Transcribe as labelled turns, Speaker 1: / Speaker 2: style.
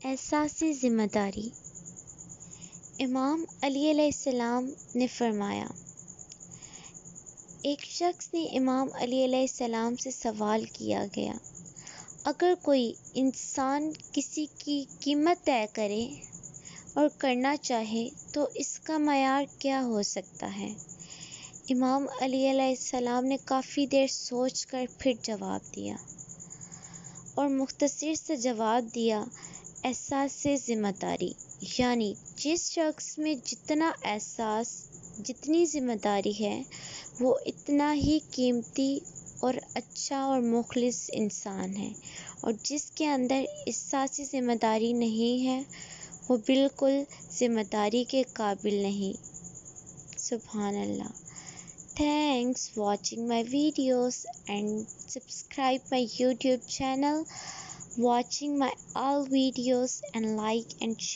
Speaker 1: احساسی ذمہ داری۔ امام علی علیہ السلام نے فرمایا، ایک شخص نے امام علی علیہ السلام سے سوال کیا گیا، اگر کوئی انسان کسی کی قیمت طے کرے اور کرنا چاہے تو اس کا معیار کیا ہو سکتا ہے؟ امام علی علیہ السلام نے کافی دیر سوچ کر پھر جواب دیا اور مختصر سے جواب دیا، احساس ذمہ داری، یعنی جس شخص میں جتنا احساس، جتنی ذمہ داری ہے، وہ اتنا ہی قیمتی اور اچھا اور مخلص انسان ہے، اور جس کے اندر احساسی ذمہ داری نہیں ہے وہ بالکل ذمہ داری کے قابل نہیں۔ سبحان اللہ۔ Thanks watching my videos and subscribe my YouTube channel, watching my all videos and like and share.